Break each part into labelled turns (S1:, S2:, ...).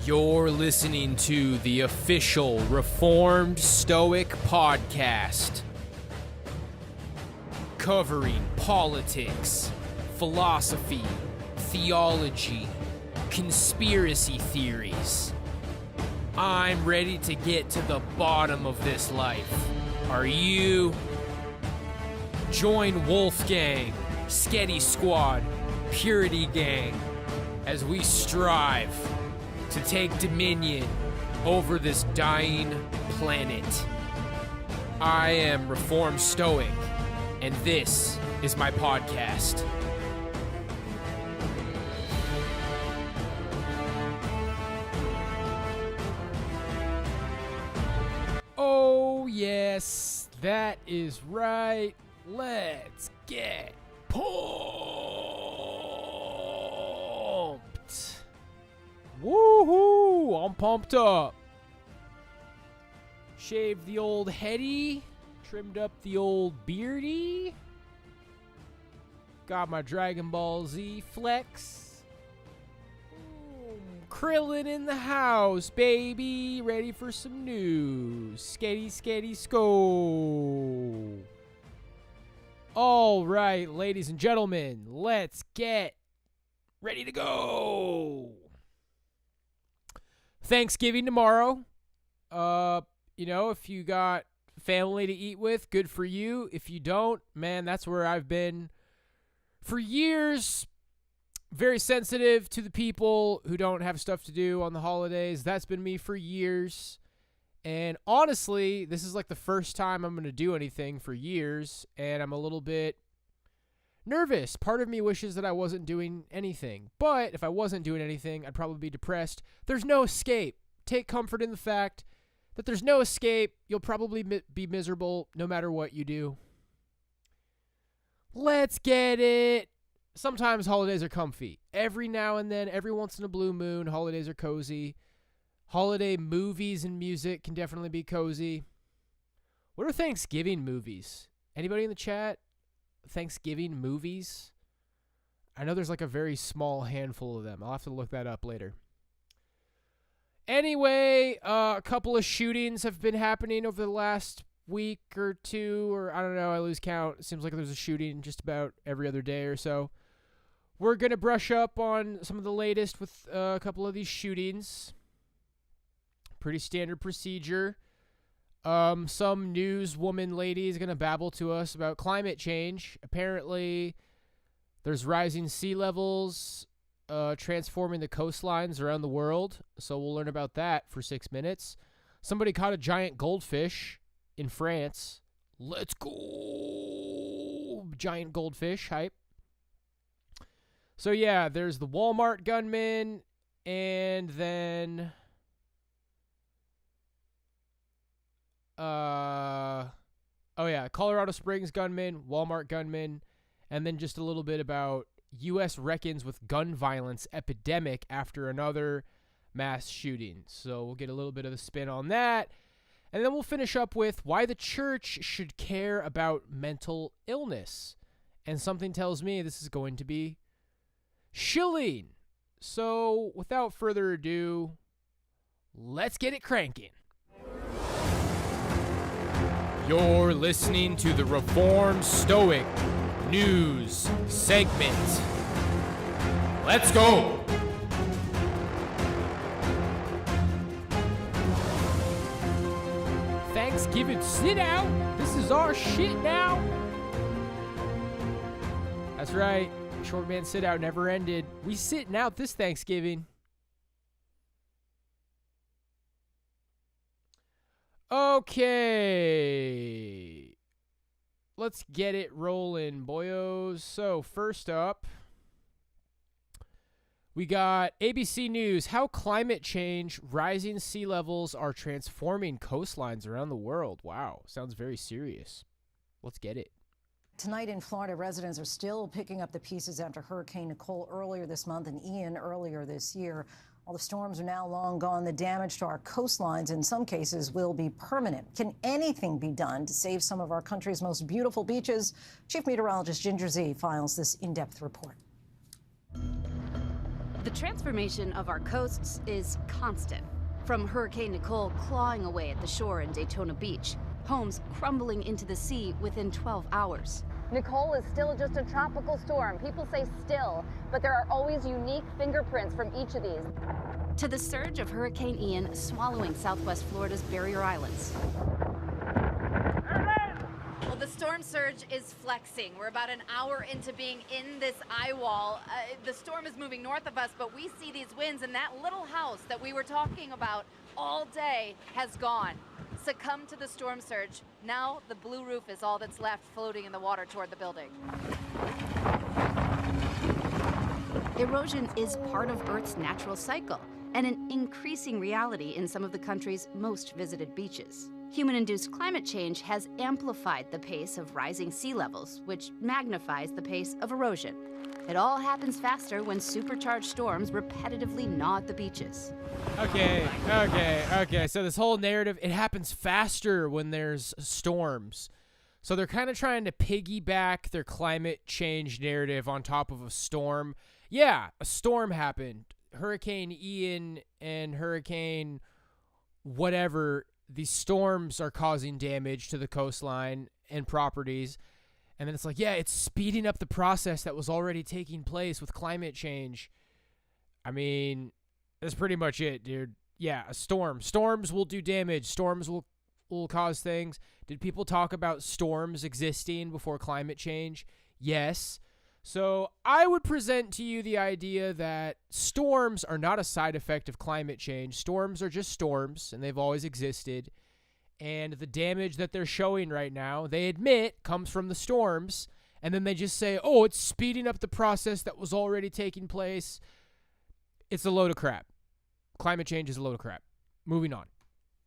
S1: You're listening to the official Reformed Stoic podcast, covering politics, philosophy, theology, conspiracy theories. I'm ready to get to the bottom of this life. Are you? Join Wolfgang, Sketty Squad, Purity Gang, as we strive to take dominion over this dying planet. I am Reformed Stoic, and this is my podcast. Oh yes, that is right. Let's get pumped. Woohoo! I'm pumped up. Shaved the old heady, trimmed up the old beardy. Got my Dragon Ball Z flex. Krillin in the house, baby. Ready for some news. Sketty, sketty, sko. All right, ladies and gentlemen, let's get ready to go. Thanksgiving tomorrow. If you got family to eat with, good for you. If you don't, man, that's where I've been for years. Very sensitive to the people who don't have stuff to do on the holidays. That's been me for years. And honestly, this is like the first time I'm going to do anything for years, and I'm a little bit nervous. Part of me wishes that I wasn't doing anything. But if I wasn't doing anything, I'd probably be depressed. There's no escape. Take comfort in the fact that there's no escape. You'll probably be miserable no matter what you do. Let's get it. Sometimes holidays are comfy. Every now and then, every once in a blue moon, holidays are cozy. Holiday movies and music can definitely be cozy. What are Thanksgiving movies? Anybody in the chat? Thanksgiving movies? I know there's like a very small handful of them. I'll have to look that up later. Anyway, a couple of shootings have been happening over the last week or two, or I don't know, I lose count. It seems like there's a shooting just about every other day or so. We're going to brush up on some of the latest with a couple of these shootings. Pretty standard procedure. Some newswoman lady is going to babble to us about climate change. Apparently, there's rising sea levels transforming the coastlines around the world. So we'll learn about that for 6 minutes. Somebody caught a giant goldfish in France. Let's go! Giant goldfish hype. So yeah, there's the Walmart gunman, and then Colorado Springs gunman, Walmart gunman, and then just a little bit about U.S. reckons with gun violence epidemic after another mass shooting. So we'll get a little bit of the spin on that. And then we'll finish up with why the church should care about mental illness. And something tells me this is going to be chilling. So without further ado, let's get it cranking. You're listening to the Reformed Stoic News segment. Let's go! Thanksgiving sit out. This is our shit now. That's right. Short man sit out never ended. We sitting out this Thanksgiving. Okay. Let's get it rolling, boyos. So first up, we got ABC News. How climate change, rising sea levels are transforming coastlines around the world. Wow, sounds very serious. Let's get it.
S2: Tonight in Florida, residents are still picking up the pieces after Hurricane Nicole earlier this month and Ian earlier this year. While the storms are now long gone, the damage to our coastlines in some cases will be permanent. Can anything be done to save some of our country's most beautiful beaches? Chief Meteorologist Ginger Zee files this in-depth report.
S3: The transformation of our coasts is constant. From Hurricane Nicole clawing away at the shore in Daytona Beach, homes crumbling into the sea within 12 hours.
S4: Nicole is still just a tropical storm. People say still, but there are always unique fingerprints from each of these.
S3: To the surge of Hurricane Ian swallowing Southwest Florida's barrier islands.
S5: Well, the storm surge is flexing. We're about an hour into being in this eye wall. The storm is moving north of us, but we see these winds, and that little house that we were talking about all day has gone. Succumbed to the storm surge. Now the blue roof is all that's left floating in the water toward the building.
S3: Erosion is part of Earth's natural cycle and an increasing reality in some of the country's most visited beaches. Human-induced climate change has amplified the pace of rising sea levels, which magnifies the pace of erosion. It all happens faster when supercharged storms repetitively gnaw at the beaches.
S1: Okay. So this whole narrative, it happens faster when there's storms. So they're kind of trying to piggyback their climate change narrative on top of a storm. Yeah, a storm happened. Hurricane Ian and Hurricane whatever, these storms are causing damage to the coastline and properties. And then it's like, yeah, it's speeding up the process that was already taking place with climate change. I mean, that's pretty much it, dude. Yeah, a storm. Storms will do damage. Storms will cause things. Did people talk about storms existing before climate change? Yes. So I would present to you the idea that storms are not a side effect of climate change. Storms are just storms, and they've always existed. And the damage that they're showing right now, they admit, comes from the storms. And then they just say, oh, it's speeding up the process that was already taking place. It's a load of crap. Climate change is a load of crap. Moving on.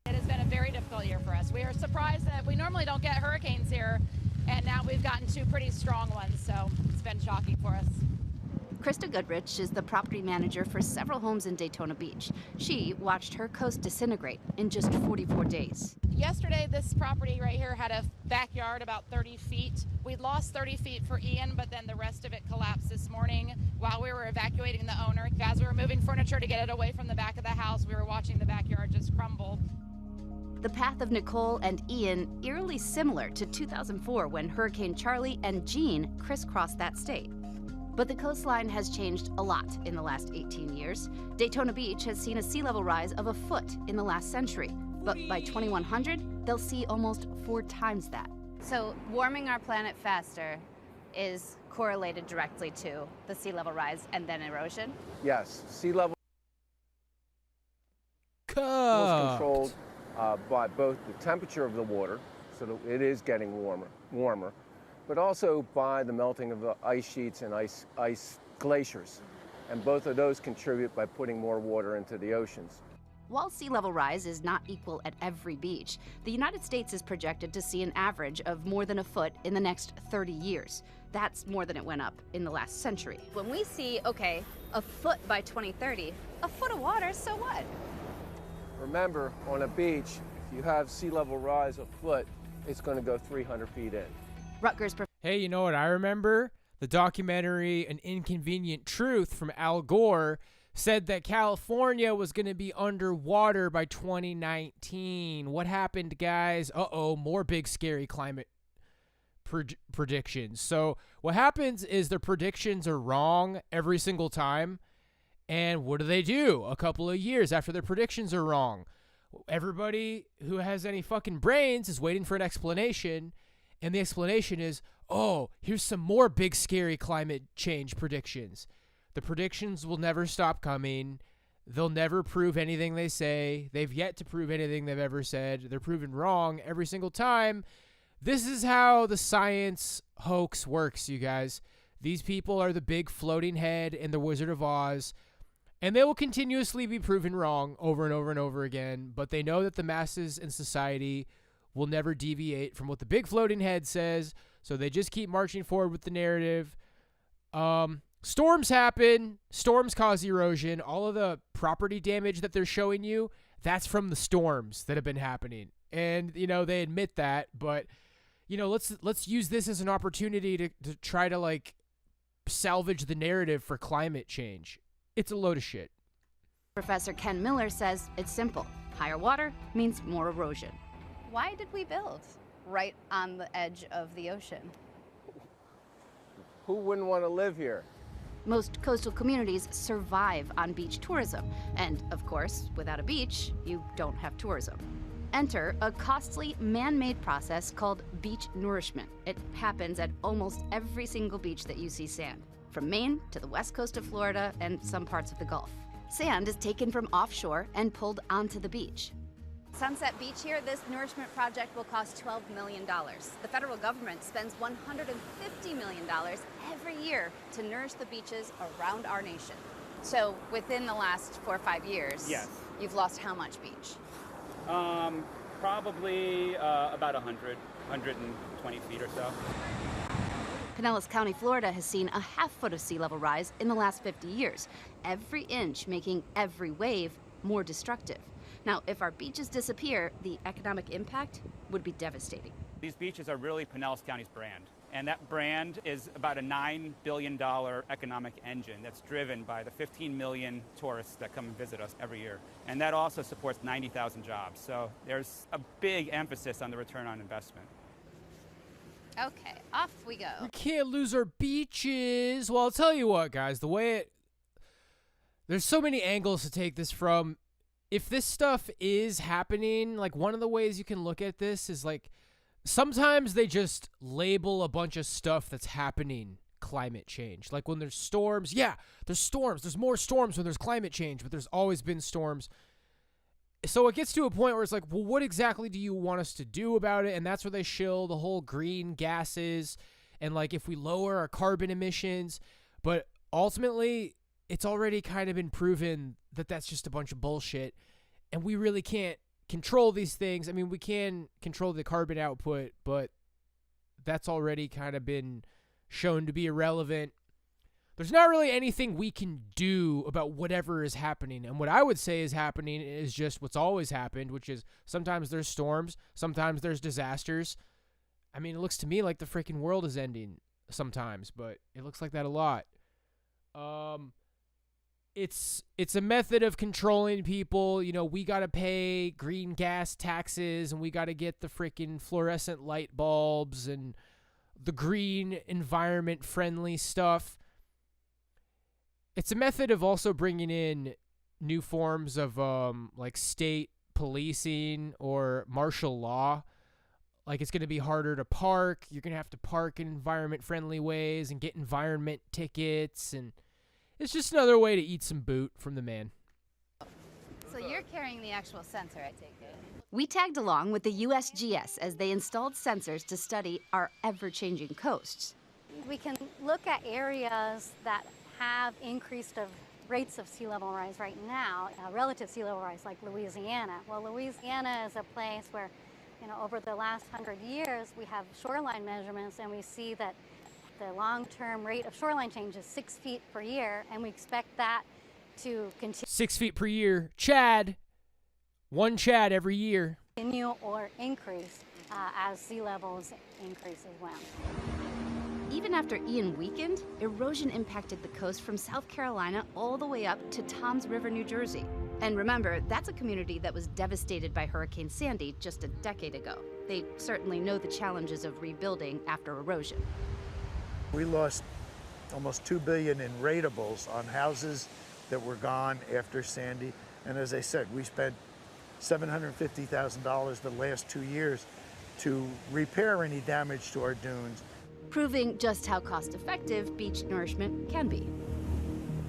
S6: It has been a very difficult year for us. We are surprised that we normally don't get hurricanes here, and now we've gotten two pretty strong ones, so it's been shocking for us.
S3: Krista Goodrich is the property manager for several homes in Daytona Beach. She watched her coast disintegrate in just 44 days.
S6: Yesterday, this property right here had a backyard about 30 feet. We lost 30 feet for Ian, but then the rest of it collapsed this morning while we were evacuating the owner. As we were moving furniture to get it away from the back of the house, we were watching the backyard just crumble.
S3: The path of Nicole and Ian eerily similar to 2004 when Hurricane Charlie and Jean crisscrossed that state. But the coastline has changed a lot in the last 18 years. Daytona Beach has seen a sea level rise of a foot in the last century. But by 2100, they'll see almost 4 times that.
S5: So warming our planet faster is correlated directly to the sea level rise and then erosion?
S7: Yes, sea level is
S1: Cuh.
S7: controlled by both the temperature of the water, so that it is getting warmer, but also by the melting of the ice sheets and ice glaciers. And both of those contribute by putting more water into the oceans.
S3: While sea level rise is not equal at every beach, the United States is projected to see an average of more than a foot in the next 30 years. That's more than it went up in the last century.
S5: When we see, okay, a foot by 2030, a foot of water, so what?
S7: Remember, on a beach, if you have sea level rise a foot, it's going to go 300 feet in.
S3: Rutgers
S1: Hey, you know what I remember? The documentary An Inconvenient Truth from Al Gore said that California was going to be underwater by 2019. What happened, guys? Uh-oh, more big, scary climate predictions. So what happens is their predictions are wrong every single time. And what do? A couple of years after their predictions are wrong, everybody who has any fucking brains is waiting for an explanation. And the explanation is, oh, here's some more big, scary climate change predictions. The predictions will never stop coming. They'll never prove anything they say. They've yet to prove anything they've ever said. They're proven wrong every single time. This is how the science hoax works, you guys. These people are the big floating head in the Wizard of Oz, and they will continuously be proven wrong over and over and over again, but they know that the masses in society will never deviate from what the big floating head says, So they just keep marching forward with the narrative. Storms happen. Storms cause erosion. All of the property damage that they're showing you, that's from the storms that have been happening. And, they admit that. But, let's use this as an opportunity to try to, like, salvage the narrative for climate change. It's a load of shit.
S3: Professor Ken Miller says it's simple. Higher water means more erosion.
S5: Why did we build right on the edge of the ocean?
S7: Who wouldn't want to live here?
S3: Most coastal communities survive on beach tourism. And, of course, without a beach, you don't have tourism. Enter a costly, man-made process called beach nourishment. It happens at almost every single beach that you see sand, from Maine to the west coast of Florida and some parts of the Gulf. Sand is taken from offshore and pulled onto the beach.
S5: Sunset Beach here, this nourishment project will cost $12 million. The federal government spends $150 million every year to nourish the beaches around our nation. So within the last 4 or 5 years,
S8: yes,
S5: you've lost how much beach?
S8: Probably about 120 feet or so.
S3: Pinellas County, Florida has seen a half foot of sea level rise in the last 50 years, every inch making every wave more destructive. Now, if our beaches disappear, the economic impact would be devastating.
S8: These beaches are really Pinellas County's brand, and that brand is about a $9 billion economic engine that's driven by the 15 million tourists that come and visit us every year. And that also supports 90,000 jobs. So there's a big emphasis on the return on investment.
S5: Okay, off we go.
S1: We can't lose our beaches. Well, I'll tell you what, guys. There's so many angles to take this from. If this stuff is happening, like, one of the ways you can look at this is, like, sometimes they just label a bunch of stuff that's happening climate change. Like, when there's storms, yeah, there's storms. There's more storms when there's climate change, but there's always been storms. So it gets to a point where it's like, well, what exactly do you want us to do about it? And that's where they shill the whole green gases and, like, if we lower our carbon emissions. But ultimately, it's already kind of been proven that that's just a bunch of bullshit. And we really can't control these things. I mean, we can control the carbon output, but that's already kind of been shown to be irrelevant. There's not really anything we can do about whatever is happening. And what I would say is happening is just what's always happened, which is sometimes there's storms, sometimes there's disasters. I mean, it looks to me like the freaking world is ending sometimes, but it looks like that a lot. It's a method of controlling people. We got to pay green gas taxes, and we got to get the freaking fluorescent light bulbs and the green environment-friendly stuff. It's a method of also bringing in new forms of like state policing or martial law. Like, it's going to be harder to park. You're going to have to park in environment-friendly ways and get environment tickets. And it's just another way to eat some boot from the man.
S5: So you're carrying the actual sensor, I take it?
S3: We tagged along with the USGS as they installed sensors to study our ever-changing coasts.
S9: We can look at areas that have increased rates of sea level rise right now, relative sea level rise, like Louisiana. Well, Louisiana is a place where, over the last 100 years, we have shoreline measurements, and we see that the long-term rate of shoreline change is 6 feet per year, and we expect that to continue.
S1: 6 feet per year. Chad. One Chad every year.
S9: Continue or increase as sea levels increase as well.
S3: Even after Ian weakened, erosion impacted the coast from South Carolina all the way up to Toms River, New Jersey. And remember, that's a community that was devastated by Hurricane Sandy just a decade ago. They certainly know the challenges of rebuilding after erosion.
S10: We lost almost $2 billion in ratables on houses that were gone after Sandy. And as I said, we spent $750,000 the last 2 years to repair any damage to our dunes.
S3: Proving just how cost-effective beach nourishment can be.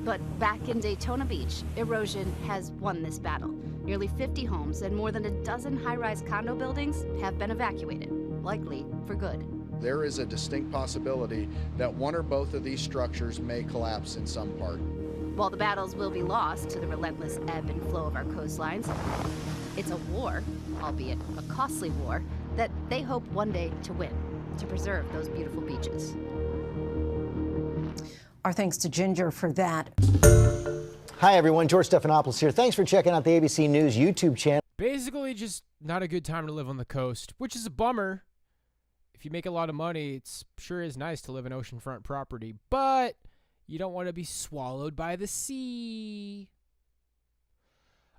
S3: But back in Daytona Beach, erosion has won this battle. Nearly 50 homes and more than a dozen high-rise condo buildings have been evacuated, likely for good.
S11: There is a distinct possibility that one or both of these structures may collapse in some part.
S3: While the battles will be lost to the relentless ebb and flow of our coastlines, it's a war, albeit a costly war, that they hope one day to win. to preserve those beautiful beaches.
S2: Our thanks to Ginger for that.
S12: Hi, everyone. George Stephanopoulos here. Thanks for checking out the ABC News YouTube channel.
S1: Basically, just not a good time to live on the coast, which is a bummer. If you make a lot of money, it sure is nice to live in oceanfront property, but you don't want to be swallowed by the sea.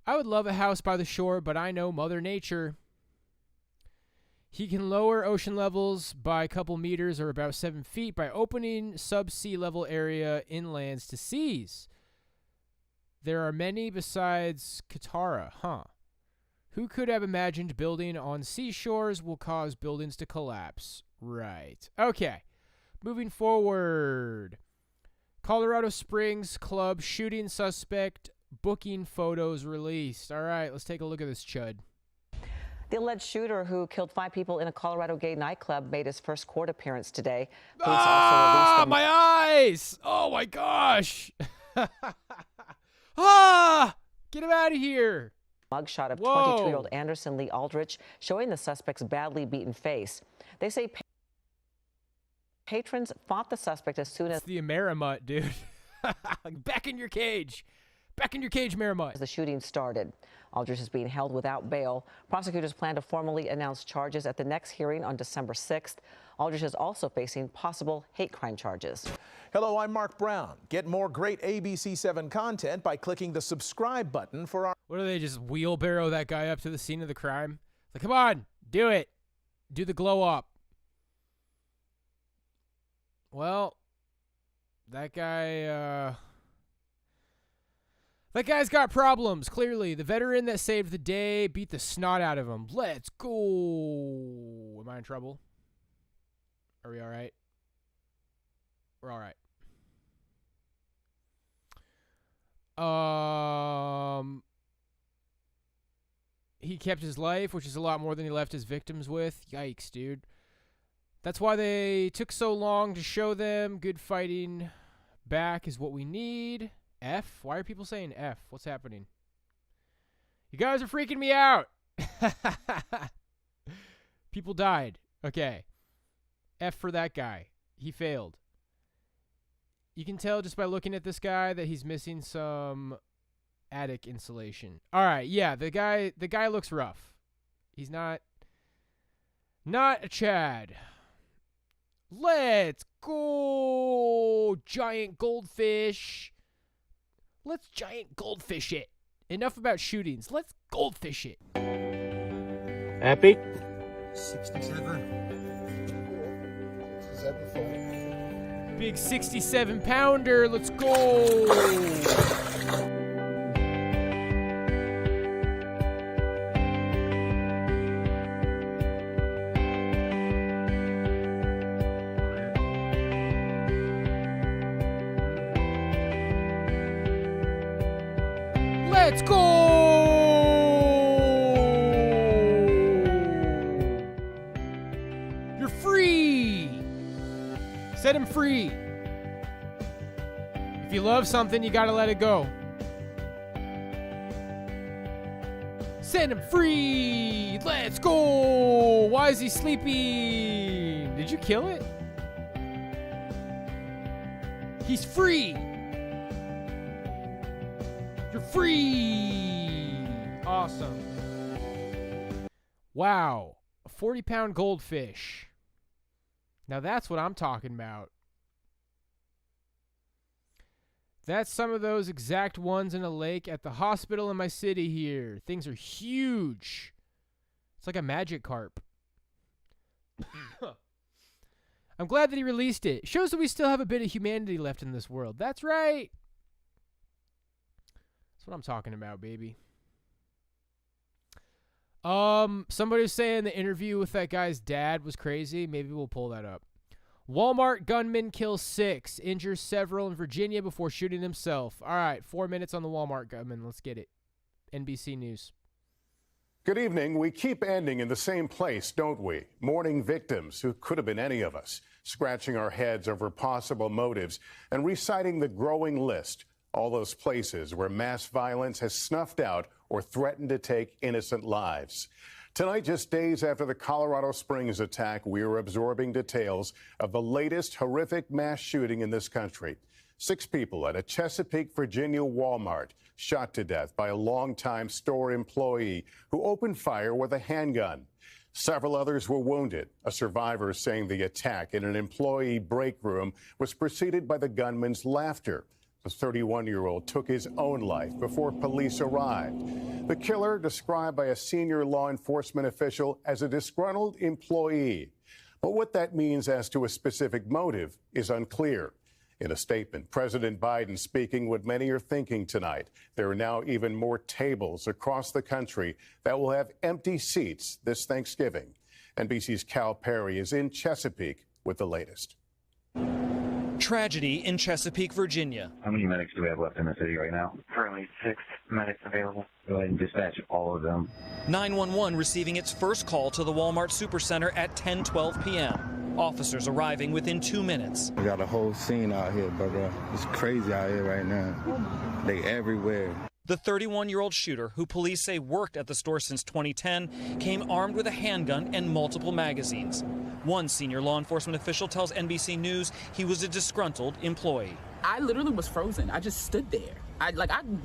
S1: I would love a house by the shore, but I know Mother Nature. He can lower ocean levels by a couple meters or about 7 feet by opening sub-sea level area inlands to seas. There are many besides Katara, huh? Who could have imagined building on seashores will cause buildings to collapse? Right. Okay. Moving forward. Colorado Springs Club shooting suspect booking photos released. All right, let's take a look at this chud.
S13: The alleged shooter who killed 5 people in a Colorado gay nightclub made his first court appearance today. Police also released the...
S1: my eyes! Oh my gosh! Get him out of here!
S13: Mugshot of
S1: Whoa.
S13: 22-year-old Anderson Lee Aldrich, showing the suspect's badly beaten face. They say patrons fought the suspect as soon as...
S1: It's the Amerimut, dude. Back in your cage. Back in your cage, Maramut.
S13: The shooting started. Aldrich is being held without bail. Prosecutors plan to formally announce charges at the next hearing on December 6th. Aldrich is also facing possible hate crime charges.
S14: Hello, I'm Mark Brown. Get more great ABC7 content by clicking the subscribe button for our...
S1: What do they just wheelbarrow that guy up to the scene of the crime? Like, come on, do it. Do the glow up. Well, that guy, that guy's got problems, clearly. The veteran that saved the day beat the snot out of him. Let's go. Am I in trouble? Are we all right? We're all right. He kept his life, which is a lot more than he left his victims with. Yikes, dude. That's why they took so long to show them. Good fighting back is what we need. F? Why are people saying F? What's happening? You guys are freaking me out. People died. Okay. F for that guy. He failed. You can tell just by looking at this guy that he's missing some attic insulation. All right, yeah, the guy looks rough. He's not a Chad. Let's go, giant goldfish. Let's giant goldfish it. Enough about shootings. Let's goldfish it.
S15: Happy?
S10: 67. Is that the phone?
S1: Big 67 pounder. Let's go. Let's go! You're free! Set him free. If you love something, you gotta let it go. Set him free! Let's go! Why is he sleeping? Did you kill it? He's free! You're free! Awesome. Wow. A 40-pound goldfish. Now that's what I'm talking about. That's some of those exact ones in a lake at the hospital in my city here. Things are huge. It's like a magic carp. I'm glad that he released it. Shows that we still have a bit of humanity left in this world. That's right. That's what I'm talking about, baby. Somebody was saying the interview with that guy's dad was crazy. Maybe we'll pull that up. Walmart gunman kills 6, injures several in Virginia before shooting himself. All right, 4 minutes on the Walmart gunman. Let's get it. NBC News.
S16: Good evening. We keep ending in the same place, don't we? Mourning victims who could have been any of us, scratching our heads over possible motives and reciting the growing list. All those places where mass violence has snuffed out or threatened to take innocent lives. Tonight, just days after the Colorado Springs attack, we are absorbing details of the latest horrific mass shooting in this country. 6 people at a Chesapeake, Virginia Walmart shot to death by a longtime store employee who opened fire with a handgun. Several others were wounded. A survivor saying the attack in an employee break room was preceded by the gunman's laughter. The 31-year-old took his own life before police arrived. The killer, described by a senior law enforcement official as a disgruntled employee. But what that means as to a specific motive is unclear. In a statement, President Biden speaking what many are thinking tonight. There are now even more tables across the country that will have empty seats this Thanksgiving. NBC's Cal Perry is in Chesapeake with the latest.
S17: Tragedy in Chesapeake, Virginia.
S18: How many medics do we have left in the city right now? Currently 6 medics available. Go ahead and dispatch all of them.
S17: 911 receiving its first call to the Walmart Supercenter at 10:12 p.m. Officers arriving within 2 minutes.
S19: We got a whole scene out here, brother. It's crazy out here right now. They everywhere.
S17: The 31-year-old shooter, who police say worked at the store since 2010, came armed with a handgun and multiple magazines. One senior law enforcement official tells NBC News he was a disgruntled employee.
S20: I literally was frozen. I just stood there. I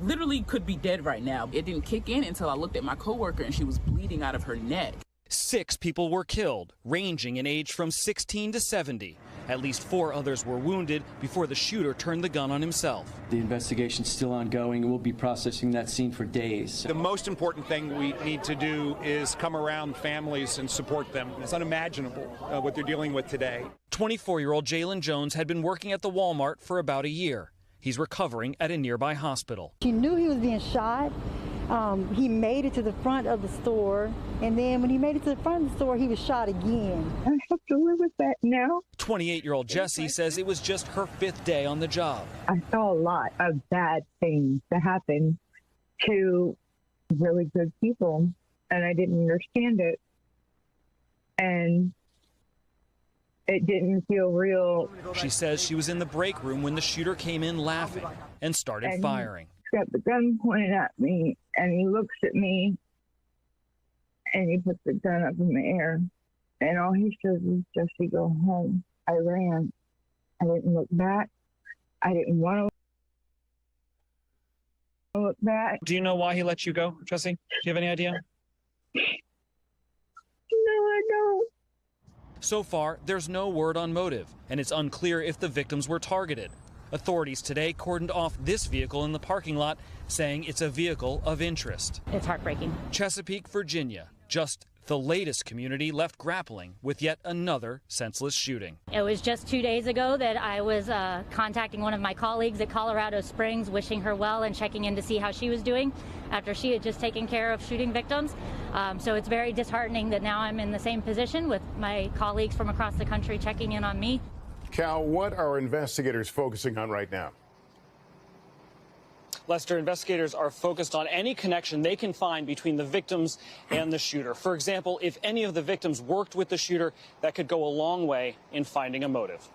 S20: literally could be dead right now. It didn't kick in until I looked at my coworker and she was bleeding out of her neck.
S17: 6 people were killed, ranging in age from 16 to 70. At least 4 others were wounded before the shooter turned the gun on himself.
S21: The investigation's still ongoing, and we'll be processing that scene for days.
S22: The most important thing we need to do is come around families and support them. It's unimaginable what they're dealing with today.
S17: 24-year-old Jalen Jones had been working at the Walmart for about a year. He's recovering at a nearby hospital.
S23: He knew he was being shot. He made it to the front of the store, and then when he made it to the front of the store, he was shot again.
S24: I have to live with that now.
S17: 28-year-old Jessie says it was just her 5th day on the job.
S24: I saw a lot of bad things that happened to really good people, and I didn't understand it, and it didn't feel real.
S17: She says she was in the break room when the shooter came in laughing and started firing.
S24: He's got the gun pointed at me, and he looks at me, and he puts the gun up in the air, and all he says is, "Jesse, go home." I ran. I didn't look back. I didn't want to look back.
S17: Do you know why he let you go, Jesse? Do you have any idea?
S24: No, I don't.
S17: So far, there's no word on motive, and it's unclear if the victims were targeted. Authorities today cordoned off this vehicle in the parking lot, saying it's a vehicle of interest.
S25: It's heartbreaking.
S17: Chesapeake, Virginia, just the latest community left grappling with yet another senseless shooting.
S25: It was just 2 days ago that I was contacting one of my colleagues at Colorado Springs, wishing her well and checking in to see how she was doing after she had just taken care of shooting victims. So it's very disheartening that now I'm in the same position with my colleagues from across the country checking in on me.
S16: Cal, what are investigators focusing on right now?
S17: Lester, investigators are focused on any connection they can find between the victims and the shooter. For example, if any of the victims worked with the shooter, that could go a long way in finding a motive.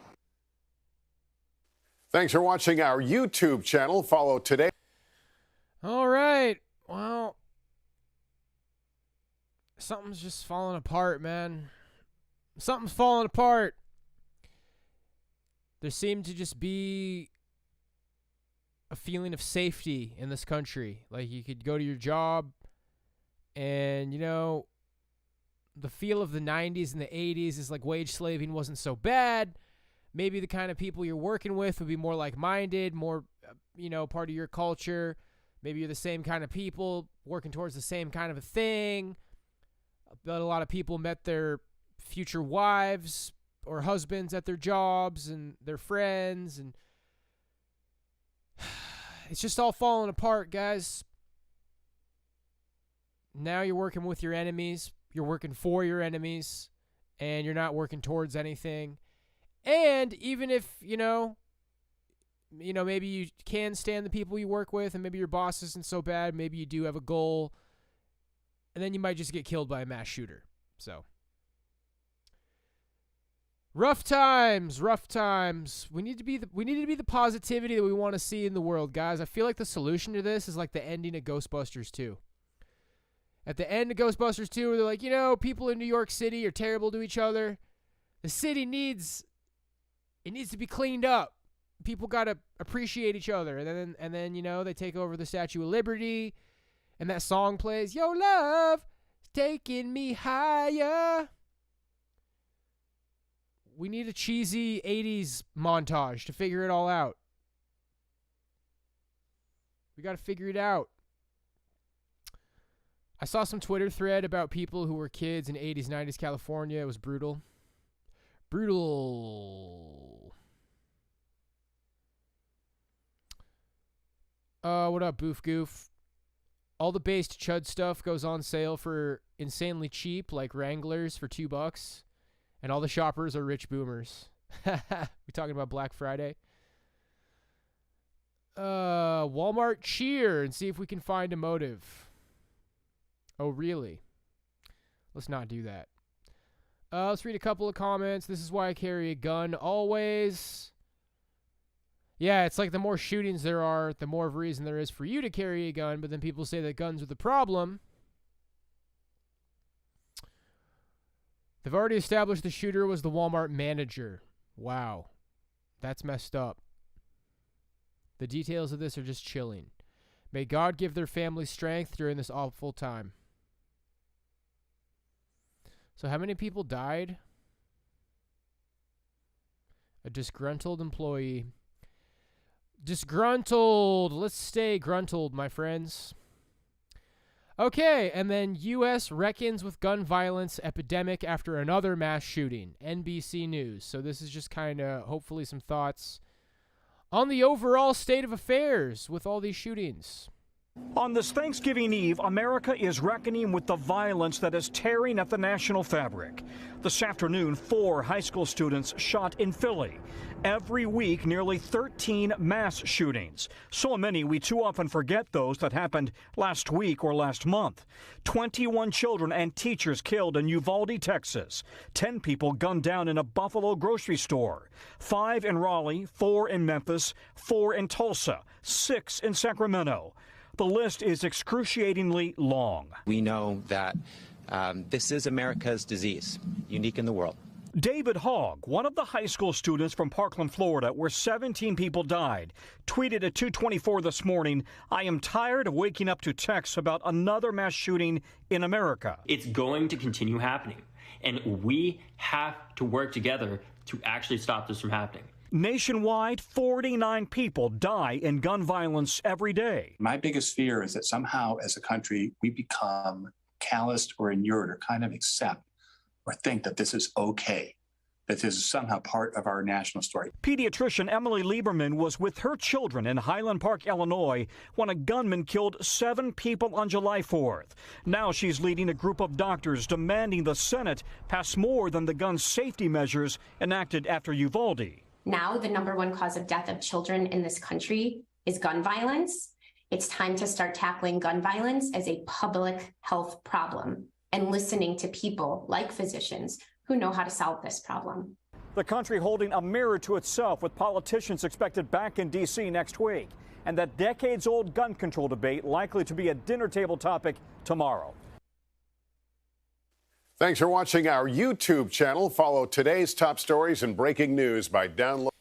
S16: Thanks for watching our YouTube channel. Follow today.
S1: All right. Well, something's just falling apart, man. Something's falling apart. There seemed to just be a feeling of safety in this country. Like, you could go to your job and, you know, the feel of the 90s and the 80s is like wage slaving wasn't so bad. Maybe the kind of people you're working with would be more like-minded, more, you know, part of your culture. Maybe you're the same kind of people working towards the same kind of a thing. But a lot of people met their future wives or husbands at their jobs and their friends, and it's just all falling apart, guys. Now you're working with your enemies, you're working for your enemies, and you're not working towards anything. And even if, you know, maybe you can stand the people you work with, and maybe your boss isn't so bad, maybe you do have a goal, and then you might just get killed by a mass shooter. So rough times. We need to be the positivity that we want to see in the world, guys. I feel like the solution to this is like the ending of Ghostbusters 2. At the end of Ghostbusters 2, they're like, you know, people in New York City are terrible to each other. The city needs to be cleaned up. People got to appreciate each other. And then, you know, they take over the Statue of Liberty, and that song plays, Yo, love is taking me higher. We need a cheesy 80s montage to figure it all out. We got to figure it out. I saw some Twitter thread about people who were kids in 80s, 90s California. It was brutal. Brutal. What up, Boof Goof? All the based chud stuff goes on sale for insanely cheap, like Wranglers for $2. And all the shoppers are rich boomers. We talking about Black Friday? Walmart cheer and see if we can find a motive. Oh, really? Let's not do that. Let's read a couple of comments. This is why I carry a gun always. Yeah, it's like the more shootings there are, the more of a reason there is for you to carry a gun, but then people say that guns are the problem. They've already established the shooter was the Walmart manager. Wow. That's messed up. The details of this are just chilling. May God give their family strength during this awful time. So how many people died? A disgruntled employee. Disgruntled. Let's stay gruntled, my friends. Okay, and then U.S. reckons with gun violence epidemic after another mass shooting. NBC News. So this is just kind of hopefully some thoughts on the overall state of affairs with all these shootings.
S4: On this Thanksgiving Eve, America is reckoning with the violence that is tearing at the national fabric. This afternoon, 4 high school students shot in Philly. Every week, nearly 13 mass shootings. So many we too often forget those that happened last week or last month. 21 children and teachers killed in Uvalde, Texas. 10 people gunned down in a Buffalo grocery store. 5 in Raleigh, 4 in Memphis, 4 in Tulsa, 6 in Sacramento. The list is excruciatingly long.
S5: We know that this is America's disease, unique in the world.
S4: David Hogg, one of the high school students from Parkland, Florida, where 17 people died, tweeted at 2:24 this morning, I am tired of waking up to texts about another mass shooting in America.
S6: It's going to continue happening, and we have to work together to actually stop this from happening.
S4: Nationwide, 49 people die in gun violence every day.
S7: My biggest fear is that somehow as a country, we become calloused or inured or kind of accept or think that this is okay, that this is somehow part of our national story.
S4: Pediatrician Emily Lieberman was with her children in Highland Park, Illinois, when a gunman killed 7 people on July 4th. Now she's leading a group of doctors demanding the Senate pass more than the gun safety measures enacted after Uvalde.
S8: Now, the #1 cause of death of children in this country is gun violence. It's time to start tackling gun violence as a public health problem and listening to people like physicians who know how to solve this problem.
S4: The country holding a mirror to itself with politicians expected back in D.C. next week. And that decades-old gun control debate likely to be a dinner table topic tomorrow.
S16: Thanks for watching our YouTube channel. Follow today's top stories and breaking news by downloading.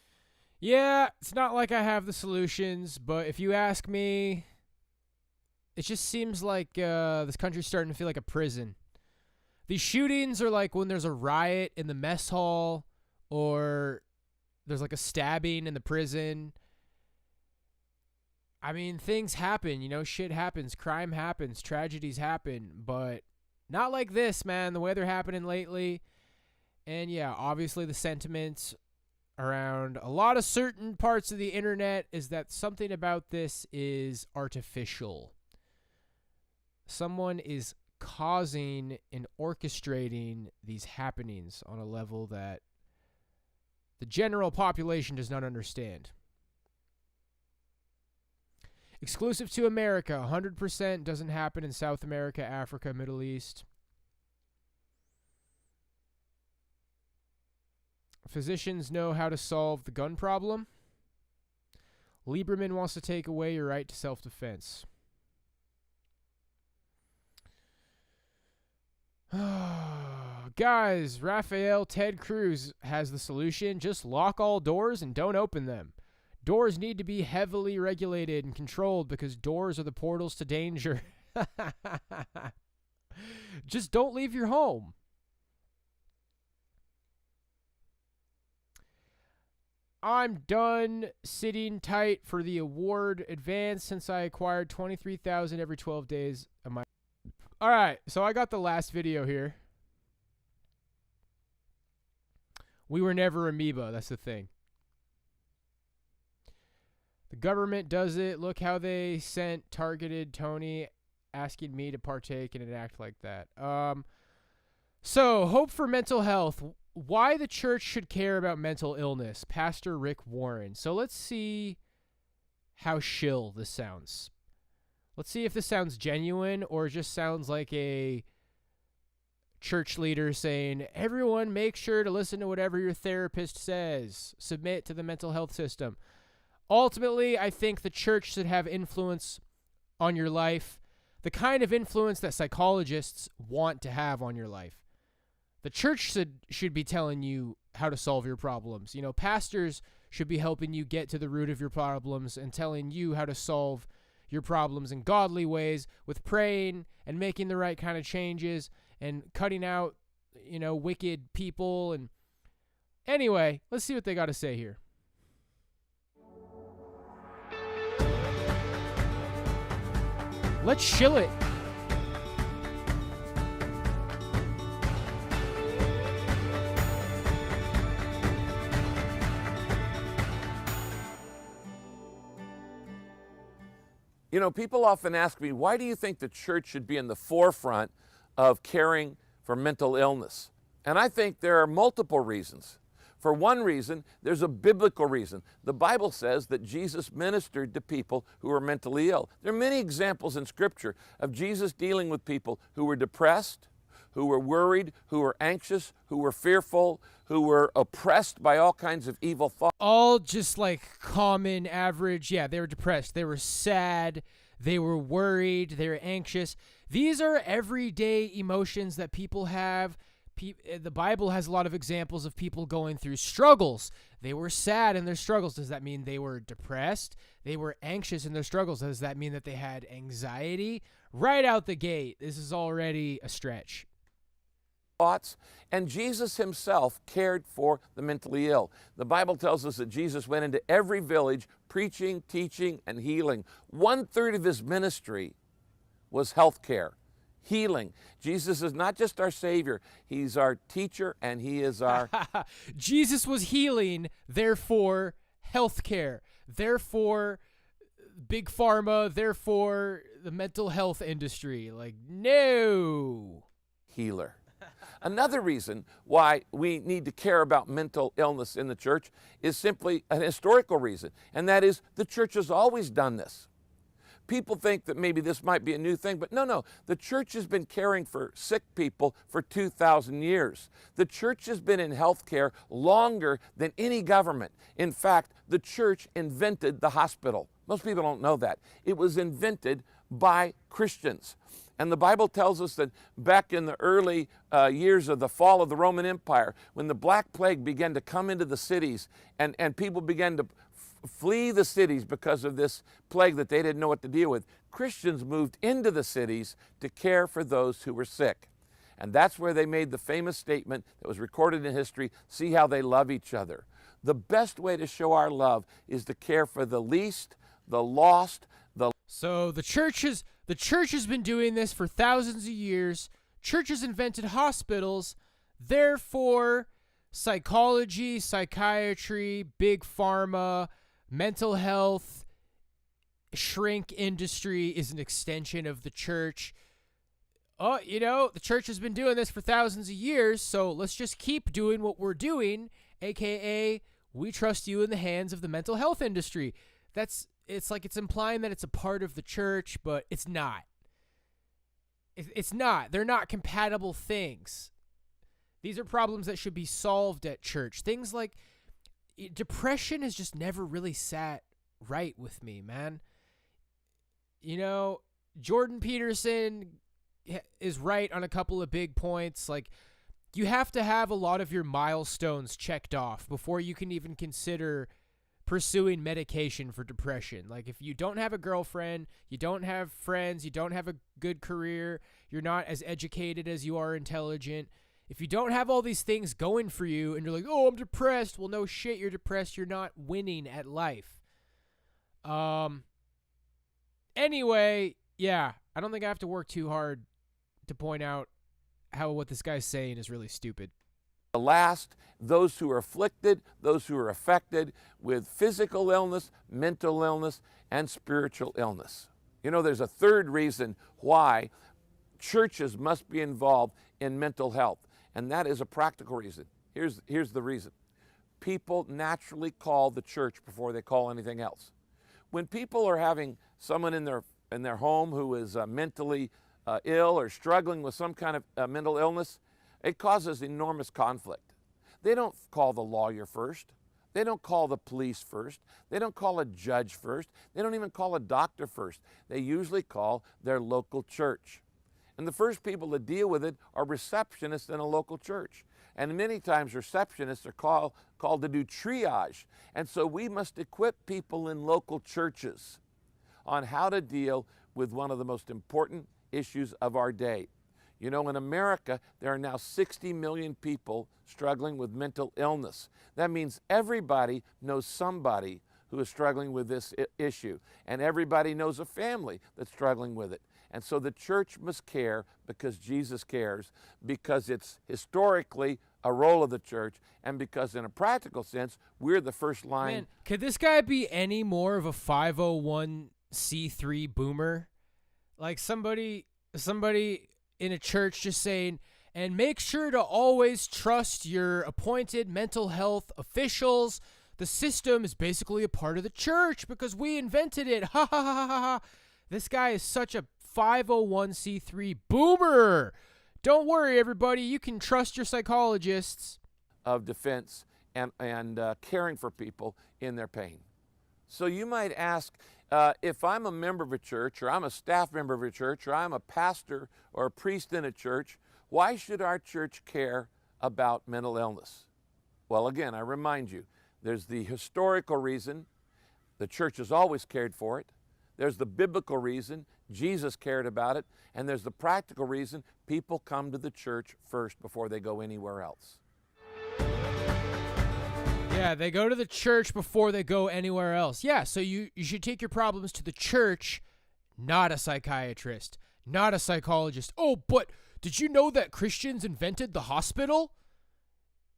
S1: Yeah, it's not like I have the solutions, but if you ask me, it just seems like this country's starting to feel like a prison. These shootings are like when there's a riot in the mess hall or there's like a stabbing in the prison. I mean, things happen, you know, shit happens, crime happens, tragedies happen, but not like this, man, the way they're happening lately. And yeah, obviously the sentiments around a lot of certain parts of the internet is that something about this is artificial. Someone is causing and orchestrating these happenings on a level that the general population does not understand. Exclusive to America, 100% doesn't happen in South America, Africa, Middle East. Physicians know how to solve the gun problem. Lieberman wants to take away your right to self-defense. Guys, Raphael Ted Cruz has the solution. Just lock all doors and don't open them. Doors need to be heavily regulated and controlled because doors are the portals to danger. Just don't leave your home. I'm done sitting tight for the award advance since I acquired 23,000 every 12 days of my... All right, so I got the last video here. We were never amoeba, that's the thing. The government does it. Look how they sent targeted Tony asking me to partake in an act like that. So, hope for mental health. Why the church should care about mental illness. Pastor Rick Warren. So let's see how shill this sounds. Let's see if this sounds genuine or just sounds like a church leader saying, everyone make sure to listen to whatever your therapist says. Submit to the mental health system. Ultimately, I think the church should have influence on your life, the kind of influence that psychologists want to have on your life. The church should be telling you how to solve your problems. You know, pastors should be helping you get to the root of your problems and telling you how to solve your problems in godly ways with praying and making the right kind of changes and cutting out, you know, wicked people. And anyway, let's see what they got to say here. Let's shill it.
S2: You know, people often ask me, why do you think the church should be in the forefront of caring for mental illness? And I think there are multiple reasons. For one reason, there's a biblical reason. The Bible says that Jesus ministered to people who were mentally ill. There are many examples in Scripture of Jesus dealing with people who were depressed, who were worried, who were anxious, who were fearful, who were oppressed by all kinds of evil thoughts.
S1: All just like common average. Yeah, they were depressed. They were sad. They were worried. They were anxious. These are everyday emotions that people have. The Bible has a lot of examples of people going through struggles. They were sad in their struggles. Does that mean they were depressed? They were anxious in their struggles. Does that mean that they had anxiety? Right out the gate, this is already a stretch.
S2: Thoughts, and Jesus himself cared for the mentally ill. The Bible tells us that Jesus went into every village preaching, teaching, and healing. 1/3 of his ministry was health care, healing. Jesus is not just our Savior, he's our teacher, and he is our...
S1: Jesus was healing, therefore health care, therefore big pharma, therefore the mental health industry. Like, no.
S2: Healer. Another reason why we need to care about mental illness in the church is simply an historical reason, and that is the church has always done this. People think that maybe this might be a new thing, but no. The church has been caring for sick people for 2,000 years. The church has been in healthcare longer than any government. In fact, the church invented the hospital. Most people don't know that. It was invented by Christians. And the Bible tells us that back in the early years of the fall of the Roman Empire, when the Black Plague began to come into the cities and people began to flee the cities because of this plague that they didn't know what to deal with, Christians moved into the cities to care for those who were sick. And that's where they made the famous statement that was recorded in history, see how they love each other. The best way to show our love is to care for the least, the lost,
S1: So the church has been doing this for thousands of years. Church has invented hospitals. Therefore, psychology, psychiatry, big pharma, mental health, shrink industry is an extension of the church. Oh, you know, the church has been doing this for thousands of years, so let's just keep doing what we're doing, aka we trust you in the hands of the mental health industry. It's like it's implying that it's a part of the church, but it's not. It's not. They're not compatible things. These are problems that should be solved at church. Things like depression has just never really sat right with me, man. You know, Jordan Peterson is right on a couple of big points. Like, you have to have a lot of your milestones checked off before you can even consider pursuing medication for depression. Like, if you don't have a girlfriend, you don't have friends, you don't have a good career, you're not as educated as you are intelligent. If you don't have all these things going for you and you're like, oh, I'm depressed. Well, no shit, you're depressed. You're not winning at life. Anyway, yeah, I don't think I have to work too hard to point out how what this guy's saying is really stupid.
S2: Last, those who are afflicted, those who are affected with physical illness, mental illness, and spiritual illness. You know, there's a third reason why churches must be involved in mental health, and that is a practical reason. Here's the reason. People naturally call the church before they call anything else. When people are having someone in their home who is mentally ill or struggling with some kind of mental illness, it causes enormous conflict. They don't call the lawyer first. They don't call the police first. They don't call a judge first. They don't even call a doctor first. They usually call their local church. And the first people to deal with it are receptionists in a local church. And many times receptionists are called to do triage. And so we must equip people in local churches on how to deal with one of the most important issues of our day. You know, in America, there are now 60 million people struggling with mental illness. That means everybody knows somebody who is struggling with this issue, and everybody knows a family that's struggling with it. And so the church must care because Jesus cares, because it's historically a role of the church, and because in a practical sense, we're the first line.
S1: Man, could this guy be any more of a 501c3 boomer? Like somebody in a church just saying, and make sure to always trust your appointed mental health officials. The system is basically a part of the church because we invented it. Ha ha ha ha ha. This guy is such a 501c3 boomer. Don't worry, everybody. You can trust your psychologists.
S2: Of defense and caring for people in their pain. So you might ask, if I'm a member of a church, or I'm a staff member of a church, or I'm a pastor or a priest in a church, why should our church care about mental illness? Well, again, I remind you, there's the historical reason. The church has always cared for it. There's the biblical reason. Jesus cared about it. And there's the practical reason. People come to the church first before they go anywhere else.
S1: Yeah, they go to the church before they go anywhere else. Yeah, so you should take your problems to the church, not a psychiatrist, not a psychologist. Oh, but did you know that Christians invented the hospital?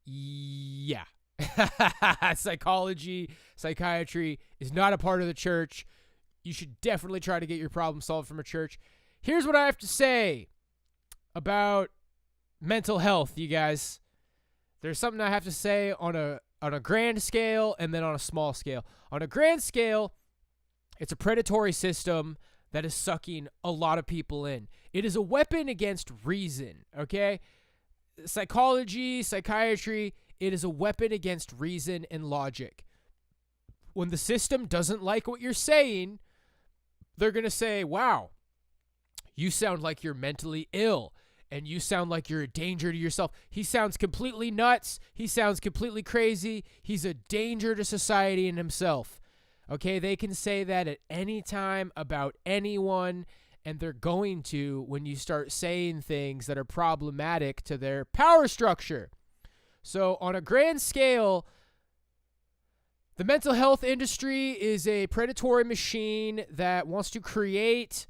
S1: Yeah. Psychology, psychiatry is not a part of the church. You should definitely try to get your problem solved from a church. Here's what I have to say about mental health, you guys. There's something I have to say on a grand scale and then on a small scale. On a grand scale, it's a predatory system that is sucking a lot of people in. It is a weapon against reason, okay? Psychology, psychiatry, it is a weapon against reason and logic. When the system doesn't like what you're saying, they're going to say, wow, you sound like you're mentally ill. And you sound like you're a danger to yourself. He sounds completely nuts. He sounds completely crazy. He's a danger to society and himself. Okay, they can say that at any time about anyone, and they're going to when you start saying things that are problematic to their power structure. So on a grand scale, the mental health industry is a predatory machine that wants to create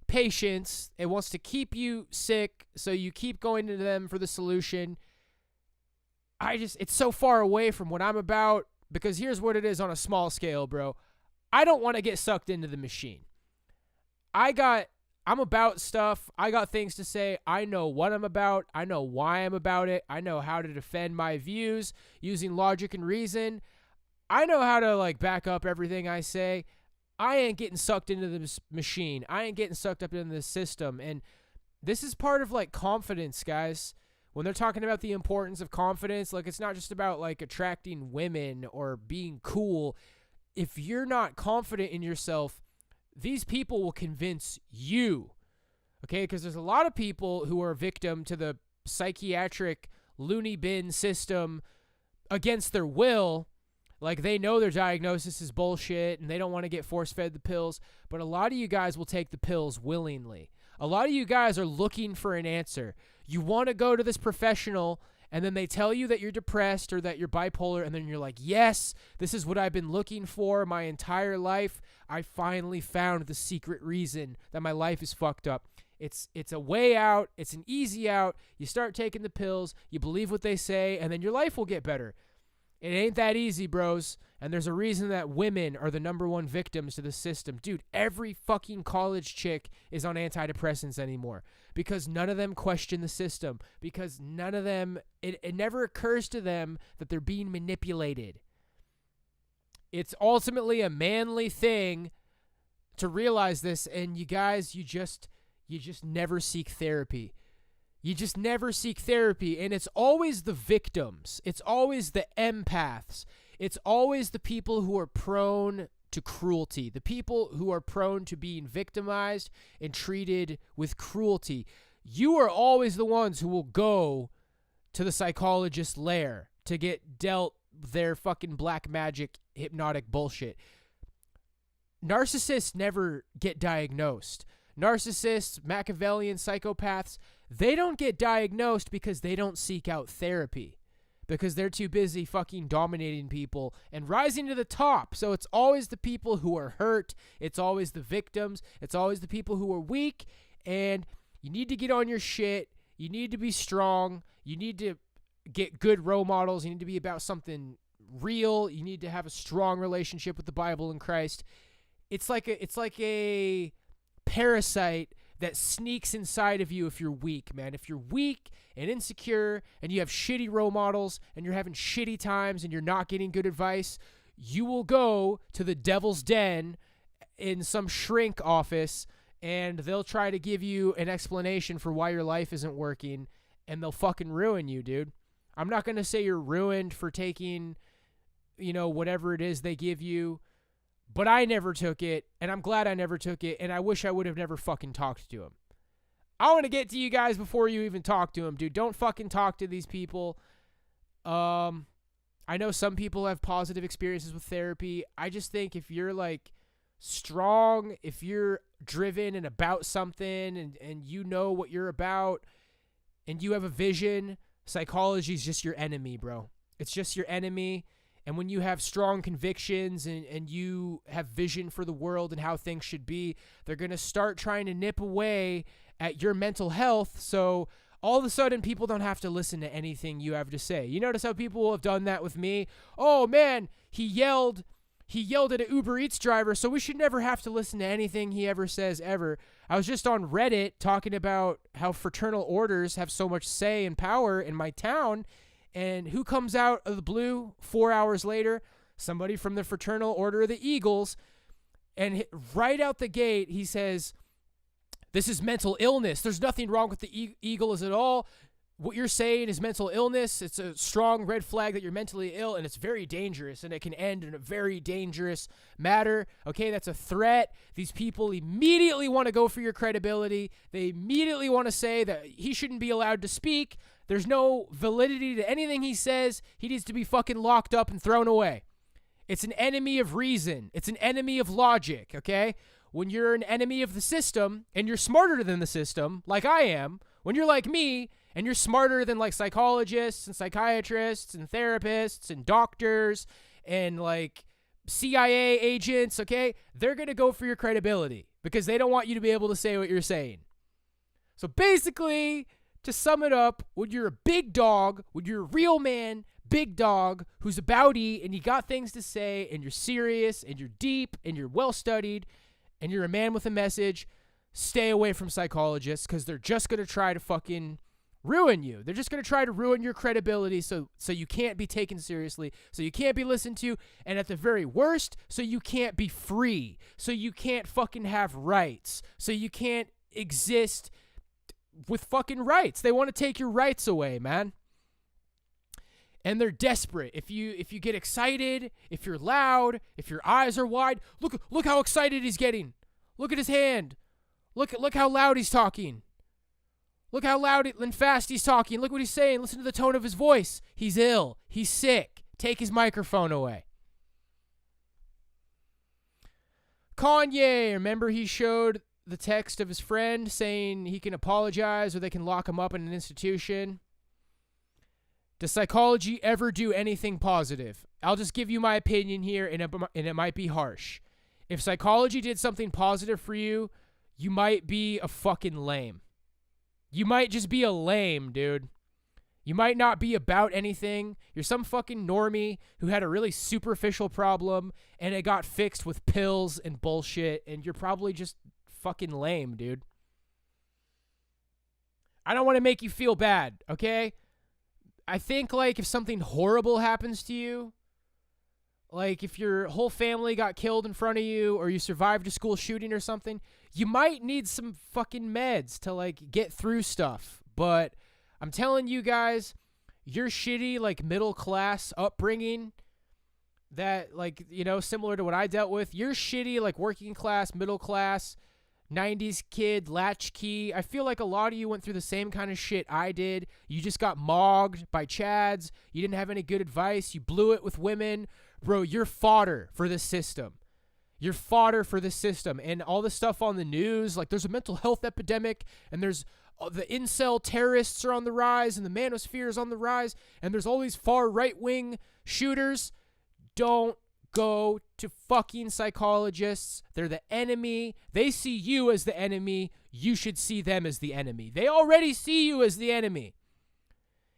S1: patients. It wants to keep you sick, so you keep going to them for the solution. It's so far away from what I'm about, because here's what it is on a small scale, bro. I don't want to get sucked into the machine. I'm about stuff. I got things to say. I know what I'm about. I know why I'm about it. I know how to defend my views using logic and reason. I know how to back up everything I say. I ain't getting sucked into this machine. I ain't getting sucked up into this system. And this is part of confidence, guys. When they're talking about the importance of confidence, it's not just about attracting women or being cool. If you're not confident in yourself, these people will convince you. Okay, because there's a lot of people who are victim to the psychiatric loony bin system against their will. Like, they know their diagnosis is bullshit and they don't want to get force-fed the pills, but a lot of you guys will take the pills willingly. A lot of you guys are looking for an answer. You want to go to this professional, and then they tell you that you're depressed or that you're bipolar, and then you're like, yes, this is what I've been looking for my entire life. I finally found the secret reason that my life is fucked up. It's a way out. It's an easy out. You start taking the pills. You believe what they say, and then your life will get better. It ain't that easy, bros. And there's a reason that women are the #1 victims to the system. Dude, every fucking college chick is on antidepressants anymore because none of them question the system, because none of them, it never occurs to them that they're being manipulated. It's ultimately a manly thing to realize this, and you guys, you just never seek therapy. You just never seek therapy, and it's always the victims. It's always the empaths. It's always the people who are prone to cruelty, the people who are prone to being victimized and treated with cruelty. You are always the ones who will go to the psychologist's lair to get dealt their fucking black magic hypnotic bullshit. Narcissists never get diagnosed. Narcissists, Machiavellian psychopaths, they don't get diagnosed because they don't seek out therapy, because they're too busy fucking dominating people and rising to the top. So it's always the people who are hurt. It's always the victims. It's always the people who are weak. And you need to get on your shit. You need to be strong. You need to get good role models. You need to be about something real. You need to have a strong relationship with the Bible and Christ. It's like a parasite that sneaks inside of you if you're weak, man. If you're weak and insecure and you have shitty role models and you're having shitty times and you're not getting good advice, you will go to the devil's den in some shrink office and they'll try to give you an explanation for why your life isn't working, and they'll fucking ruin you, dude. I'm not going to say you're ruined for taking, whatever it is they give you, but I never took it, and I'm glad I never took it, and I wish I would have never fucking talked to him. I want to get to you guys before you even talk to him, dude. Don't fucking talk to these people. I know some people have positive experiences with therapy. I just think if you're, strong, if you're driven and about something, and you know what you're about, and you have a vision, psychology is just your enemy, bro. It's just your enemy. And when you have strong convictions and you have vision for the world and how things should be, they're going to start trying to nip away at your mental health. So all of a sudden, people don't have to listen to anything you have to say. You notice how people have done that with me? Oh, man, he yelled at an Uber Eats driver, so we should never have to listen to anything he ever says ever. I was just on Reddit talking about how fraternal orders have so much say and power in my town. And who comes out of the blue 4 hours later? Somebody from the Fraternal Order of the Eagles. And right out the gate, he says, this is mental illness. There's nothing wrong with the Eagles at all. What you're saying is mental illness. It's a strong red flag that you're mentally ill, and it's very dangerous, and it can end in a very dangerous matter. Okay, that's a threat. These people immediately want to go for your credibility. They immediately want to say that he shouldn't be allowed to speak. There's no validity to anything he says. He needs to be fucking locked up and thrown away. It's an enemy of reason. It's an enemy of logic, okay? When you're an enemy of the system and you're smarter than the system, like I am, when you're like me and you're smarter than psychologists and psychiatrists and therapists and doctors and CIA agents, okay? They're going to go for your credibility because they don't want you to be able to say what you're saying. So basically, to sum it up, when you're a big dog, when you're a real man, big dog, who's a bowdy, and you got things to say, and you're serious, and you're deep, and you're well-studied, and you're a man with a message, stay away from psychologists because they're just going to try to fucking ruin you. They're just going to try to ruin your credibility so you can't be taken seriously, so you can't be listened to, and at the very worst, so you can't be free, so you can't fucking have rights, so you can't exist with fucking rights. They want to take your rights away, man. And they're desperate. If you get excited, if you're loud, if your eyes are wide, look how excited he's getting. Look at his hand. Look how loud he's talking. Look how loud and fast he's talking. Look what he's saying. Listen to the tone of his voice. He's ill. He's sick. Take his microphone away. Kanye, remember he showed the text of his friend saying he can apologize or they can lock him up in an institution? Does psychology ever do anything positive? I'll just give you my opinion here, and it might be harsh. If psychology did something positive for you, you might be a fucking lame. You might just be a lame, dude. You might not be about anything. You're some fucking normie who had a really superficial problem and it got fixed with pills and bullshit, and you're probably just fucking lame, dude. I don't want to make you feel bad, okay? I think, like, if something horrible happens to you, like if your whole family got killed in front of you or you survived a school shooting or something, you might need some fucking meds to, like, get through stuff. But I'm telling you guys, your shitty, like, middle-class upbringing that, like, you know, similar to what I dealt with, your shitty, like, working-class, middle-class, 90s kid, latchkey. I feel like a lot of you went through the same kind of shit I did. You just got mogged by chads. You didn't have any good advice. You blew it with women. Bro, you're fodder for this system. You're fodder for this system. And all the stuff on the news, like there's a mental health epidemic, and there's the incel terrorists are on the rise, and the manosphere is on the rise, and there's all these far right-wing shooters. Don't go to fucking psychologists. They're the enemy. They see you as the enemy. You should see them as the enemy. They already see you as the enemy.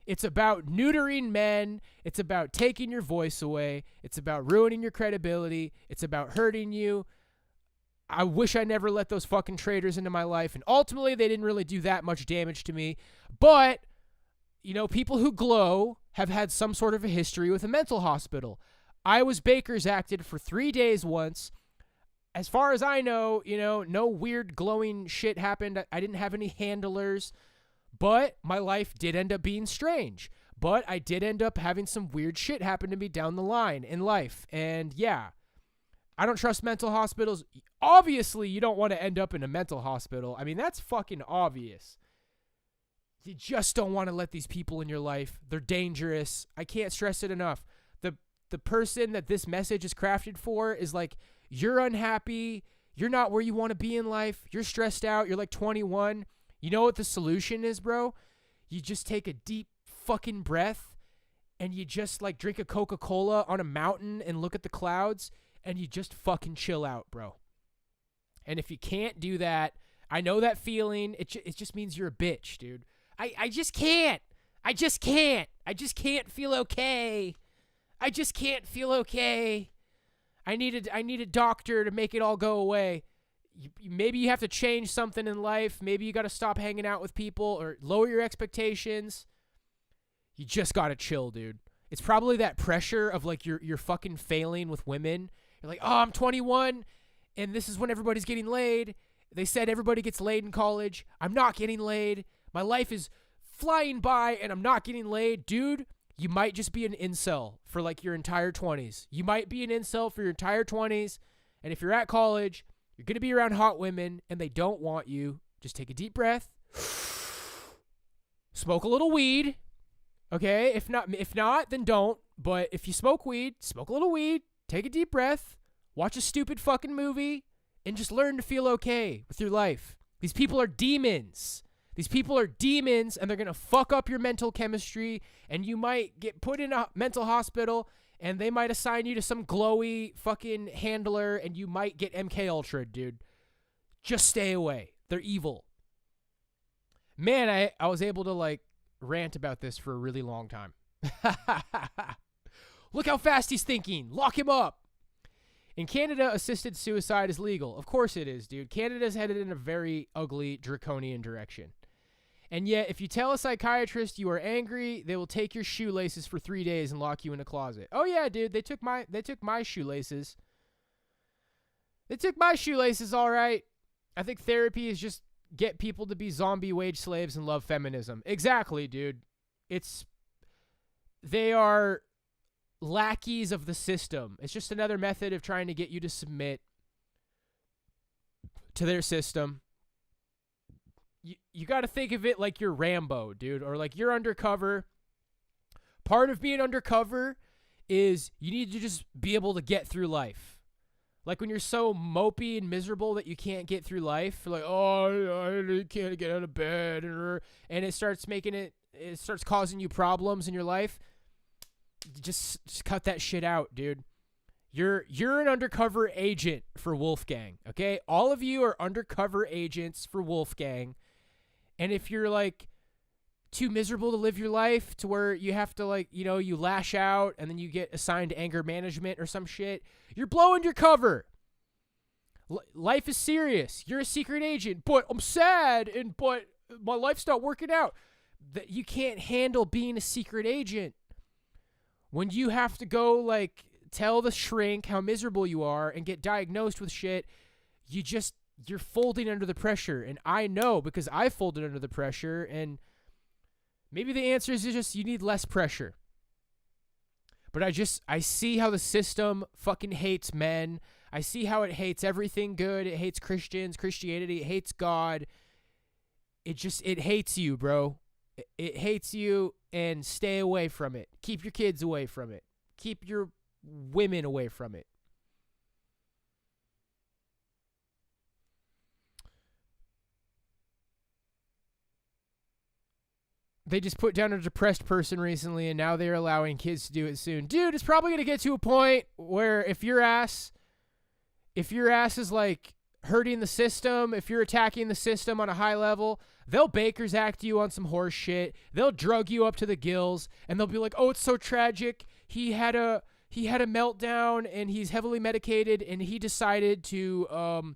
S1: It's about neutering men. It's about taking your voice away. It's about ruining your credibility. It's about hurting you. I wish I never let those fucking traitors into my life. And ultimately, they didn't really do that much damage to me. But, you know, people who glow have had some sort of a history with a mental hospital. I was Baker's acted for 3 days once. As far as I know, you know, no weird glowing shit happened. I didn't have any handlers, but my life did end up being strange. But I did end up having some weird shit happen to me down the line in life. And yeah, I don't trust mental hospitals. Obviously, you don't want to end up in a mental hospital. I mean, that's fucking obvious. You just don't want to let these people in your life. They're dangerous. I can't stress it enough. The person that this message is crafted for is like, you're unhappy. You're not where you want to be in life. You're stressed out. You're like 21. You know what the solution is, bro? You just take a deep fucking breath and you just like drink a Coca-Cola on a mountain and look at the clouds and you just fucking chill out, bro. And if you can't do that, I know that feeling. It just means you're a bitch, dude. I just can't. I just can't feel okay. I just can't feel okay. I need a doctor to make it all go away. Maybe you have to change something in life. Maybe you got to stop hanging out with people or lower your expectations. You just got to chill, dude. It's probably that pressure of like you're fucking failing with women. You're like, oh, I'm 21 and this is when everybody's getting laid. They said everybody gets laid in college. I'm not getting laid. My life is flying by and I'm not getting laid. Dude, you might just be an incel for like your entire 20s. You might be an incel for your entire 20s. And if you're at college, you're going to be around hot women and they don't want you. Just take a deep breath. Smoke a little weed. Okay? If not, then don't. But if you smoke weed, smoke a little weed. Take a deep breath. Watch a stupid fucking movie and just learn to feel okay with your life. These people are demons. These people are demons, and they're going to fuck up your mental chemistry, and you might get put in a mental hospital, and they might assign you to some glowy fucking handler, and you might get MK Ultra, dude. Just stay away. They're evil. Man, I was able to, like, rant about this for a really long time. Look how fast he's thinking. Lock him up. In Canada, assisted suicide is legal. Of course it is, dude. Canada's headed in a very ugly, draconian direction. And yet, if you tell a psychiatrist you are angry, they will take your shoelaces for 3 days and lock you in a closet. Oh yeah, dude, they took my shoelaces. They took my shoelaces, all right. I think therapy is just get people to be zombie wage slaves and love feminism. Exactly, dude. They are lackeys of the system. It's just another method of trying to get you to submit to their system. you got to think of it like you're Rambo, dude, or like you're undercover. Part of being undercover is you need to just be able to get through life. Like when you're so mopey and miserable that you can't get through life, you're like, oh, I can't get out of bed, and it starts causing you problems in your life. Just cut that shit out, dude. You're an undercover agent for Wolfgang, okay? All of you are undercover agents for Wolfgang. And if you're like too miserable to live your life to where you have to like, you lash out and then you get assigned anger management or some shit, you're blowing your cover. Life is serious. You're a secret agent, but I'm sad but my life's not working out. That you can't handle being a secret agent. When you have to go like tell the shrink how miserable you are and get diagnosed with shit, you're folding under the pressure. And I know because I folded under the pressure, and maybe the answer is just you need less pressure. But I see how the system fucking hates men. I see how it hates everything good. It hates Christians, Christianity. It hates God. It hates you, bro. It hates you, and stay away from it. Keep your kids away from it. Keep your women away from it. They just put down a depressed person recently, and now they're allowing kids to do it soon. Dude, it's probably going to get to a point where if your ass is like hurting the system, if you're attacking the system on a high level, they'll Baker's Act you on some horse shit. They'll drug you up to the gills, and they'll be like, oh, it's so tragic. He had a meltdown, and he's heavily medicated, and he decided to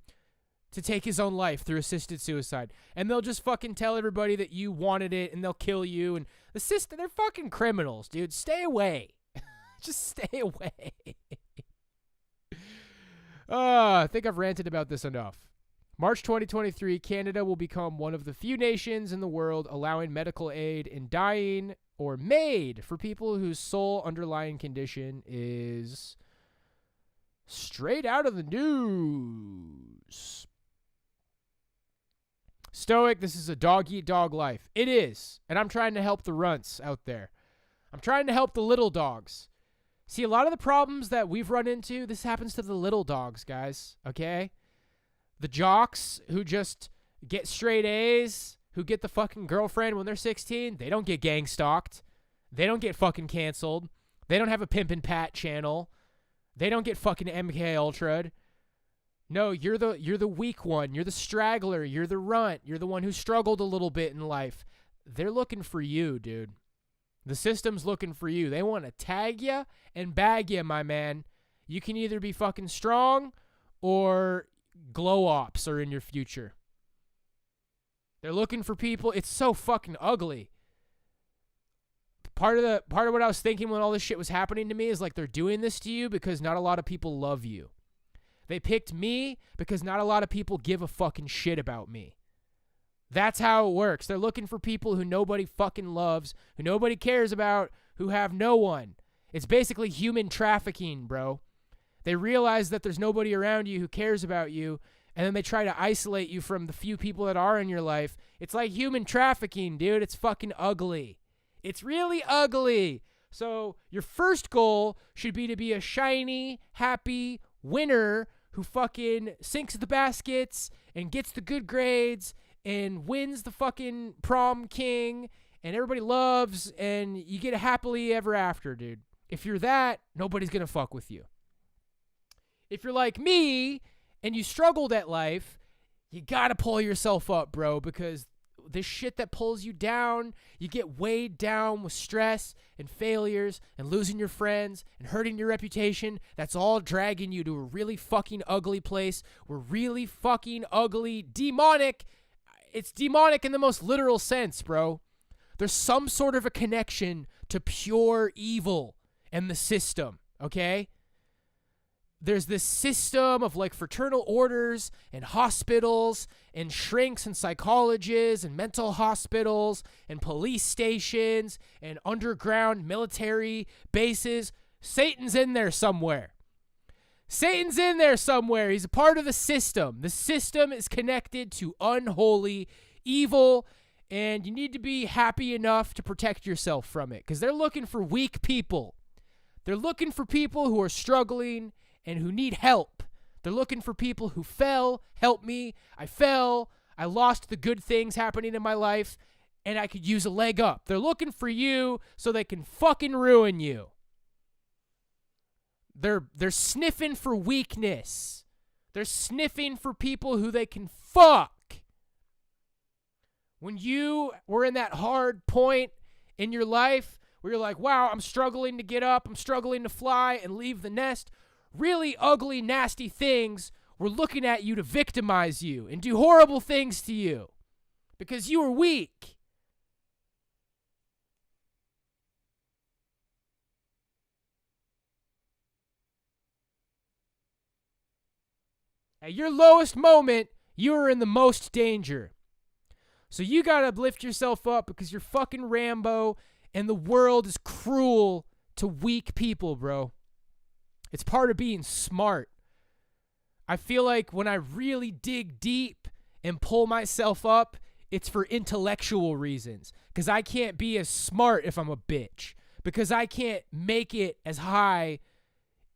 S1: take his own life through assisted suicide. And they'll just fucking tell everybody that you wanted it, and they'll kill you. And the system, they're fucking criminals, dude. Stay away. Just stay away. I think I've ranted about this enough. March 2023, Canada will become one of the few nations in the world allowing medical aid in dying or MAID for people whose sole underlying condition is straight out of the news. Stoic, this is a dog-eat-dog life. It is. And I'm trying to help the runts out there. I'm trying to help the little dogs. See, a lot of the problems that we've run into, this happens to the little dogs, guys, okay? The jocks who just get straight A's, who get the fucking girlfriend when they're 16, they don't get gang stalked. They don't get fucking canceled. They don't have a Pimpin' Pat channel. They don't get fucking MK Ultra'd. No, you're the weak one. You're the straggler. You're the runt. You're the one who struggled a little bit in life. They're looking for you, dude. The system's looking for you. They want to tag you and bag you, my man. You can either be fucking strong or glow ops are in your future. They're looking for people. It's so fucking ugly. Part of what I was thinking when all this shit was happening to me is like they're doing this to you because not a lot of people love you. They picked me because not a lot of people give a fucking shit about me. That's how it works. They're looking for people who nobody fucking loves, who nobody cares about, who have no one. It's basically human trafficking, bro. They realize that there's nobody around you who cares about you, and then they try to isolate you from the few people that are in your life. It's like human trafficking, dude. It's fucking ugly. It's really ugly. So your first goal should be to be a shiny, happy winner who fucking sinks the baskets and gets the good grades and wins the fucking prom king and everybody loves and you get a happily ever after, dude. If you're that, nobody's going to fuck with you. If you're like me and you struggled at life, you got to pull yourself up, bro, because this shit that pulls you down, you get weighed down with stress and failures and losing your friends and hurting your reputation. That's all dragging you to a really fucking ugly place. We're really fucking ugly, demonic. It's demonic in the most literal sense, bro. There's some sort of a connection to pure evil and the system, okay? There's this system of like fraternal orders and hospitals and shrinks and psychologists and mental hospitals and police stations and underground military bases. Satan's in there somewhere. Satan's in there somewhere. He's a part of the system. The system is connected to unholy evil, and you need to be happy enough to protect yourself from it, because they're looking for weak people. They're looking for people who are struggling and who need help. They're looking for people who fell. Help me. I fell. I lost the good things happening in my life, and I could use a leg up. They're looking for you so they can fucking ruin you. They're sniffing for weakness. They're sniffing for people who they can fuck. When you were in that hard point in your life where you're like, wow, I'm struggling to get up, I'm struggling to fly and leave the nest, really ugly, nasty things were looking at you to victimize you and do horrible things to you because you were weak. At your lowest moment, you are in the most danger. So you gotta lift yourself up because you're fucking Rambo and the world is cruel to weak people, bro. It's part of being smart. I feel like when I really dig deep and pull myself up, it's for intellectual reasons. Because I can't be as smart if I'm a bitch. Because I can't make it as high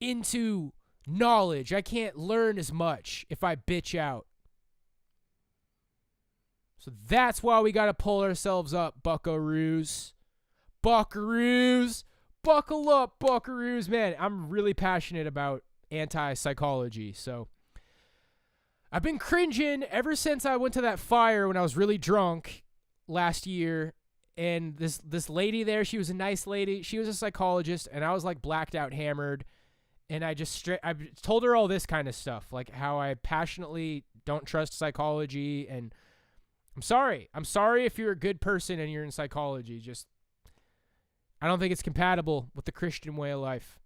S1: into knowledge. I can't learn as much if I bitch out. So that's why we got to pull ourselves up, buckaroos. Buckaroos. Buckle up, buckaroos. Man, I'm really passionate about anti-psychology. So I've been cringing ever since I went to that fire when I was really drunk last year. And this lady there, she was a nice lady. She was a psychologist, and I was like blacked out, hammered. And I told her all this kind of stuff, like how I passionately don't trust psychology. And I'm sorry. I'm sorry if you're a good person and you're in psychology. Just, I don't think it's compatible with the Christian way of life.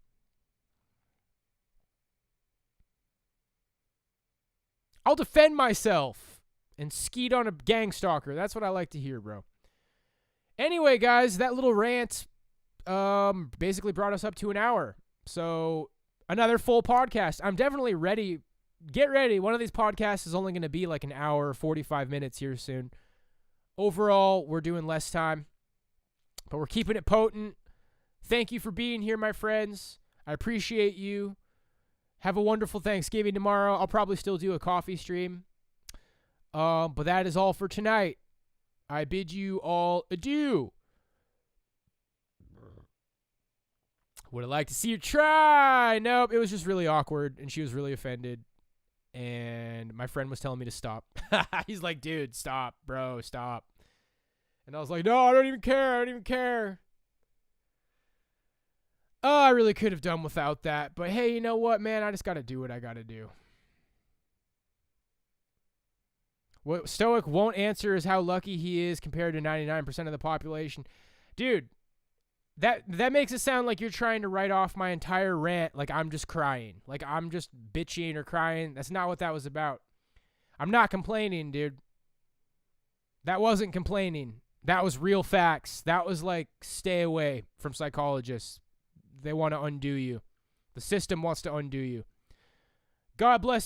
S1: I'll defend myself and skeet on a gang stalker. That's what I like to hear, bro. Anyway, guys, that little rant basically brought us up to an hour. So another full podcast. I'm definitely ready. Get ready. One of these podcasts is only going to be like an hour, 45 minutes here soon. Overall, we're doing less time, but we're keeping it potent. Thank you for being here, my friends. I appreciate you. Have a wonderful Thanksgiving tomorrow. I'll probably still do a coffee stream. But that is all for tonight. I bid you all adieu. Would have liked to see you try. Nope, it was just really awkward, and she was really offended. And my friend was telling me to stop. He's like, dude, stop, bro, stop. And I was like, no, I don't even care. I don't even care. Oh, I really could have done without that. But hey, you know what, man? I just got to do what I got to do. What Stoic won't answer is how lucky he is compared to 99% of the population. Dude, that makes it sound like you're trying to write off my entire rant like I'm just crying. Like I'm just bitching or crying. That's not what that was about. I'm not complaining, dude. That wasn't complaining. That was real facts. That was like, stay away from psychologists. They want to undo you. The system wants to undo you. God bless.